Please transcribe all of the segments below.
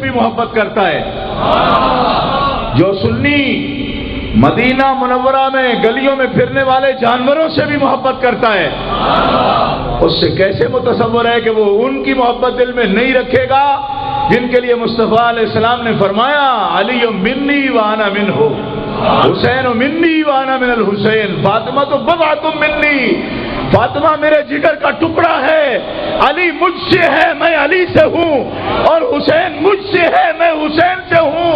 بھی محبت کرتا ہے. جو سنی مدینہ منورہ میں گلیوں میں پھرنے والے جانوروں سے بھی محبت کرتا ہے، اس سے کیسے متصور ہے کہ وہ ان کی محبت دل میں نہیں رکھے گا جن کے لیے مصطفیٰ علیہ السلام نے فرمایا علی منی وانا منہ، حسین منی وانا من الحسین، فاطمہ تو بضعۃ منی، فاطمہ میرے جگر کا ٹکڑا ہے، علی مجھ سے ہے میں علی سے ہوں، اور حسین مجھ سے ہے میں حسین سے ہوں.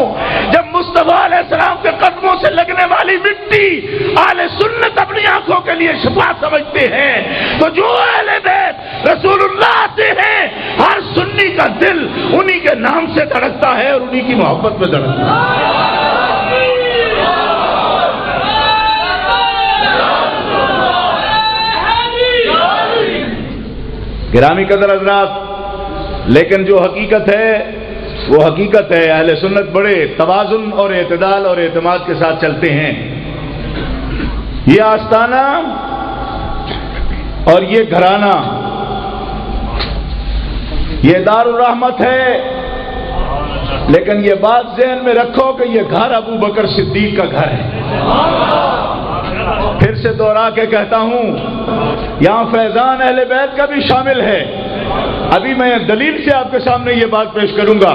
جب مصطفیٰ علیہ السلام کے قدموں سے لگنے والی مٹی اہل سنت اپنی آنکھوں کے لیے شفا سمجھتے ہیں، تو جو اہل بیت رسول اللہ سے ہیں ہر سنی کا دل انہی کے نام سے دھڑکتا ہے اور انہی کی محبت میں دھڑکتا ہے. گرامی قدر حضرات، لیکن جو حقیقت ہے وہ حقیقت ہے. اہل سنت بڑے توازن اور اعتدال اور اعتماد کے ساتھ چلتے ہیں. یہ آستانہ اور یہ گھرانہ یہ دار الرحمت ہے، لیکن یہ بات ذہن میں رکھو کہ یہ گھر ابو بکر صدیق کا گھر ہے. پھر سے دوہرا کے کہتا ہوں، یہاں فیضان اہل بیت کا بھی شامل ہے. ابھی میں دلیل سے آپ کے سامنے یہ بات پیش کروں گا،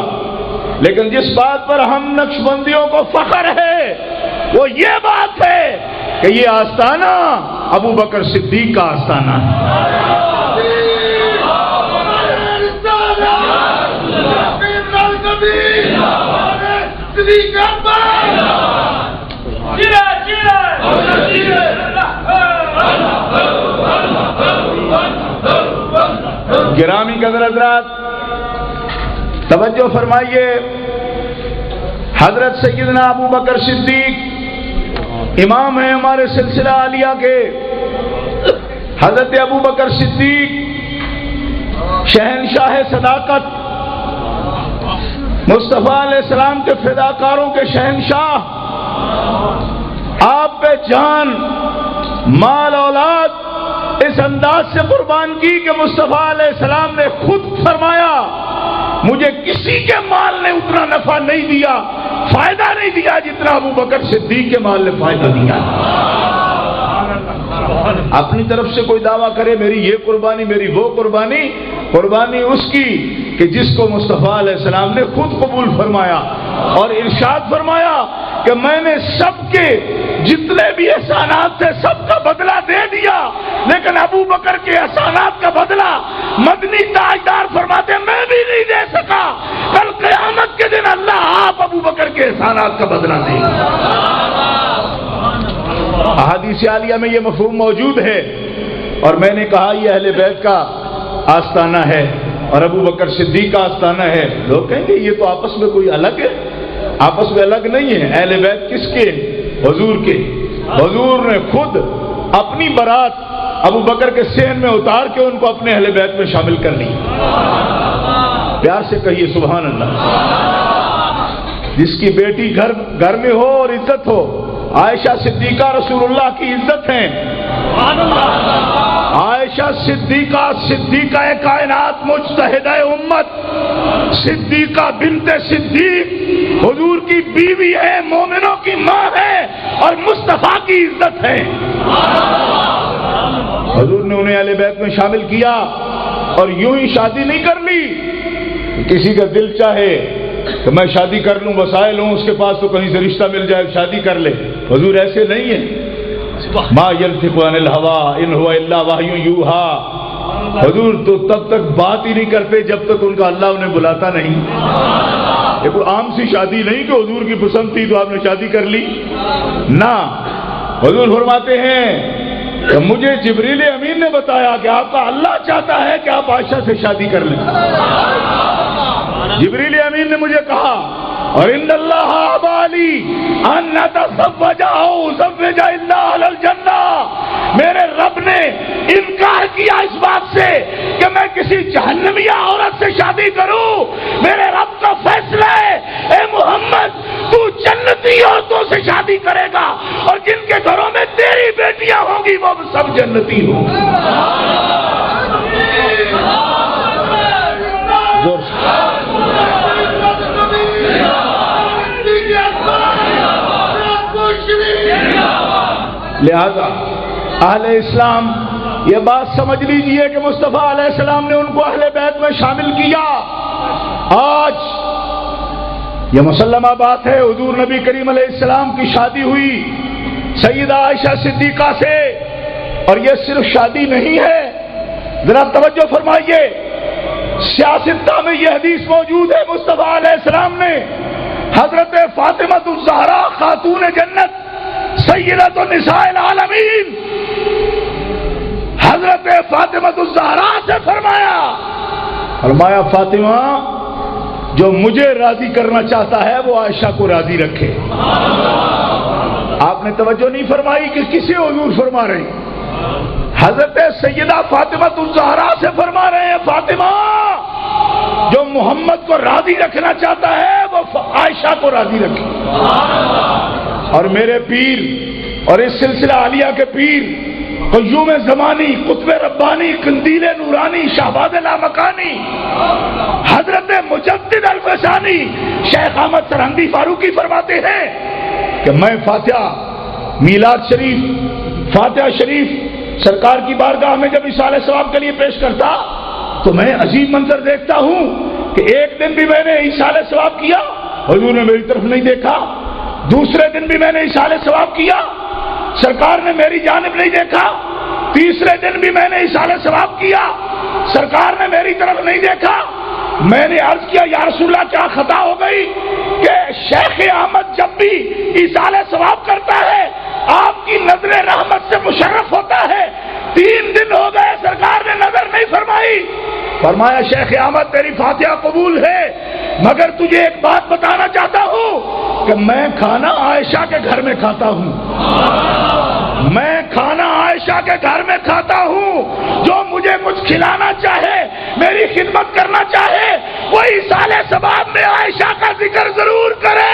لیکن جس بات پر ہم نقشبندیوں کو فخر ہے وہ یہ بات ہے کہ یہ آستانہ ابو بکر صدیق کا آستانہ ہے. گرامی قدر حضرات، توجہ فرمائیے. حضرت سیدنا ابو بکر صدیق امام ہیں ہمارے سلسلہ عالیہ کے. حضرت ابو بکر صدیق شہنشاہ صداقت، مصطفیٰ علیہ السلام کے فداکاروں کے شہنشاہ، آپ پہ جان مال اولاد اس انداز سے قربان کی کہ مصطفیٰ علیہ السلام نے خود فرمایا مجھے کسی کے مال نے اتنا نفع نہیں دیا، فائدہ نہیں دیا جتنا ابو بکر صدیق کے مال نے فائدہ دیا. اپنی طرف سے کوئی دعویٰ کرے میری یہ قربانی میری وہ قربانی، قربانی اس کی کہ جس کو مصطفیٰ علیہ السلام نے خود قبول فرمایا اور ارشاد فرمایا کہ میں نے سب کے جتنے بھی احسانات تھے سب کا بدلہ دے دیا، لیکن ابو بکر کے احسانات کا بدلہ مدنی تاجدار فرماتے ہیں میں بھی نہیں دے سکا. کل قیامت کے دن اللہ آپ ابو بکر کے احسانات کا بدلہ دے گا. احادیث عالیہ میں یہ مفہوم موجود ہے، اور میں نے کہا یہ اہل بیت کا آستانہ ہے اور ابو بکر صدیق کا آستانہ ہے. لوگ کہیں گے یہ تو آپس میں کوئی الگ ہے. آپس میں الگ نہیں ہے. اہل بیت کس کے؟ حضور کے. حضور نے خود اپنی بارات ابو بکر کے صحن میں اتار کے ان کو اپنے اہل بیت میں شامل کر لی. پیار سے کہیے سبحان اللہ. جس کی بیٹی گھر میں ہو اور عزت ہو، عائشہ صدیقہ رسول اللہ کی عزت ہیں. عائشہ صدیقہ کائنات مجتہدہ امت، صدیقہ بنت صدیق حضور کی بیوی ہے، مومنوں کی ماں ہے اور مصطفیٰ کی عزت ہے. حضور نے انہیں اہل بیت میں شامل کیا اور یوں ہی شادی نہیں کر لی. کسی کا دل چاہے کہ میں شادی کر لوں، وسائل ہوں اس کے پاس تو کہیں سے رشتہ مل جائے شادی کر لے. حضور ایسے نہیں ہے. ما ينطق عن الهوى ان هو الا وحی یوحى. حضور تو تب تک بات ہی نہیں کرتے جب تک ان کا اللہ انہیں بلاتا نہیں. یہ کوئی عام سی شادی نہیں کہ حضور کی پسند تھی تو آپ نے شادی کر لی. نہ، حضور فرماتے ہیں کہ مجھے جبریل امین نے بتایا کہ آپ کا اللہ چاہتا ہے کہ آپ عائشہ سے شادی کر لیں. جبریل امین نے مجھے کہا اور ان اللہ ابالی ان نتزوجہ زوج الا اہل الجنہ. میرے رب نے انکار کیا اس بات سے کہ میں کسی جہنمیہ عورت سے شادی کروں. میرے رب کا فیصلہ ہے اے محمد تو جنتی عورتوں سے شادی کرے گا اور جن کے گھروں میں تیری بیٹیاں ہوں گی وہ سب جنتی ہوں گی. لہذا اہل اسلام یہ بات سمجھ لیجئے کہ مصطفیٰ علیہ السلام نے ان کو اہل بیت میں شامل کیا۔ آج یہ مسلمہ بات ہے، حضور نبی کریم علیہ السلام کی شادی ہوئی سیدہ عائشہ صدیقہ سے، اور یہ صرف شادی نہیں ہے، ذرا توجہ فرمائیے، سیاستہ میں یہ حدیث موجود ہے، مصطفیٰ علیہ السلام نے حضرت فاطمہ الزہرا خاتون جنت سیدۃ النساء العالمین حضرت فاطمہ الزہرا سے فرمایا فاطمہ جو مجھے راضی کرنا چاہتا ہے وہ عائشہ کو راضی رکھے۔ آپ نے توجہ نہیں فرمائی کہ کسی حضور فرما رہے ہیں؟ حضرت سیدہ فاطمہ الزہرا سے فرما رہے ہیں فاطمہ جو محمد کو راضی رکھنا چاہتا ہے وہ عائشہ کو راضی رکھے۔ اور میرے پیر اور اس سلسلہ عالیہ کے پیر قیوم زمانی، قطب ربانی، قندیل نورانی، شہباز لامکانی، حضرت مجدد الفسانی شیخ احمد سرہندی فاروقی فرماتے ہیں کہ میں فاتحہ میلاد شریف، فاتحہ شریف سرکار کی بارگاہ میں جب اصالہ ثواب کے لیے پیش کرتا تو میں عجیب منظر دیکھتا ہوں کہ ایک دن بھی میں نے اصالہ ثواب کیا، حضور نے میری طرف نہیں دیکھا، دوسرے دن بھی میں نے اصالہ ثواب کیا، سرکار نے میری جانب نہیں دیکھا، تیسرے دن بھی میں نے اصالہ ثواب کیا، سرکار نے میری طرف نہیں دیکھا۔ میں نے عرض کیا یا رسول اللہ کیا خطا ہو گئی کہ شیخ احمد جب بھی اصالہ ثواب کرتا ہے آپ کی نظر رحمت سے مشرف ہوتا ہے، 3 دن ہو گئے سرکار نے نظر نہیں فرمائی۔ فرمایا شیخ احمد تیری فاتحہ قبول ہے، مگر تجھے ایک بات بتانا چاہتا ہوں کہ میں کھانا عائشہ کے گھر میں کھاتا ہوں، میں کھانا عائشہ کے گھر میں کھاتا ہوں، جو مجھے کچھ کھلانا چاہے، میری خدمت کرنا چاہے، وہ اصالہ ثواب میں عائشہ کا ذکر ضرور کرے۔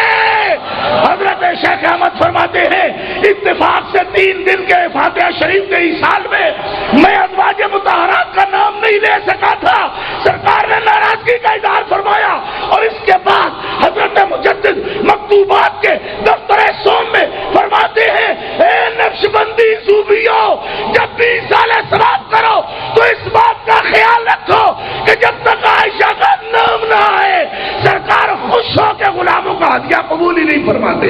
حضرت شیخ احمد فرماتے ہیں اتفاق سے 3 دن کے فاتحہ شریف کے ایصال میں میں ازواج مطہرات کا نام نہیں لے سکا تھا، سرکار نے ناراضگی کا اظہار فرمایا، اور اس کے بعد حضرت مجدد مکتوبات کے دفتر سوم میں فرماتے ہیں اے نقشبندی صوفیوں جب بھی اصالہ ثواب کرو تو اس بات کا خیال رکھو کہ جب تک عائشہ کا نام نہ آئے سرکار خوش ہو کے غلاموں کا ہدیہ قبول ہی نہیں فرماتے۔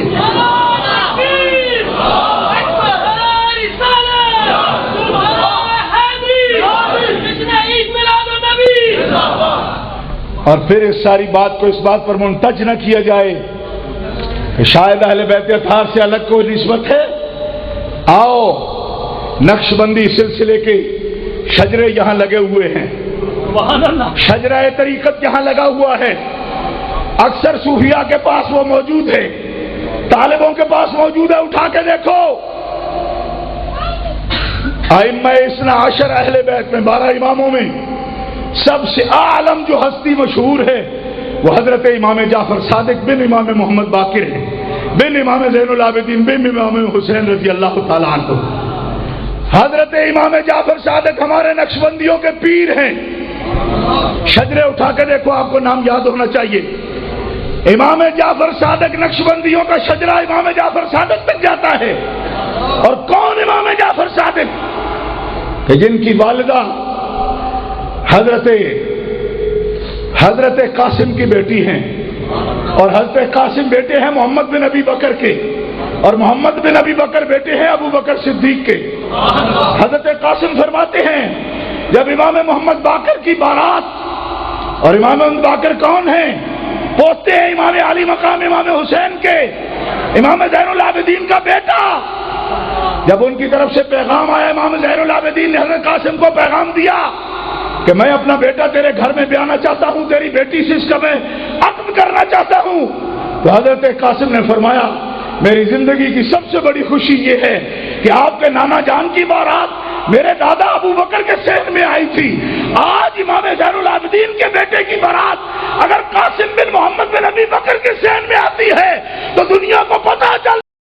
اور پھر اس ساری بات کو اس بات پر منتج نہ کیا جائے کہ شاید اہل بیت اطہار سے الگ کوئی نسبت ہے۔ آؤ نقش بندی سلسلے کے شجرے یہاں لگے ہوئے ہیں، شجرہ طریقت یہاں لگا ہوا ہے، اکثر صوفیاء کے پاس وہ موجود ہے، طالبوں کے پاس موجود ہے، اٹھا کے دیکھو۔ ائمہ اثنا عشر اہل بیت میں 12 اماموں میں سب سے اعلم جو ہستی مشہور ہے وہ حضرت امام جعفر صادق بن امام محمد باقر ہے، بن امام زین العابدین بن امام حسین رضی اللہ تعالیٰ عنہ۔ حضرت امام جعفر صادق ہمارے نقشبندیوں کے پیر ہیں، شجرے اٹھا کے دیکھو، آپ کو نام یاد ہونا چاہیے۔ امام جعفر صادق نقشبندیوں کا شجرہ امام جعفر صادق تک جاتا ہے۔ اور کون امام جعفر صادق؟ کہ جن کی والدہ حضرت قاسم کی بیٹی ہیں، اور حضرت قاسم بیٹے ہیں محمد بن ابی بکر کے، اور محمد بن ابی بکر بیٹے ہیں ابو بکر صدیق کے۔ حضرت قاسم فرماتے ہیں جب امام محمد باقر کی بارات، اور امام محمد باقر کون ہیں؟ پوتے ہیں امام علی مقام امام حسین کے، امام زین العابدین کا بیٹا۔ جب ان کی طرف سے پیغام آیا، امام زین العابدین نے حضرت قاسم کو پیغام دیا کہ میں اپنا بیٹا تیرے گھر میں بیانا چاہتا ہوں، تیری بیٹی سے اس کا میں عقد کرنا چاہتا ہوں۔ تو حضرت قاسم نے فرمایا میری زندگی کی سب سے بڑی خوشی یہ ہے کہ آپ کے نانا جان کی بارات میرے دادا ابو بکر کے صحن میں آئی تھی، آج امام زین العابدین کے بیٹے کی بارات اگر قاسم بن محمد بن ابی بکر کے صحن میں آتی ہے تو دنیا کو پتہ چل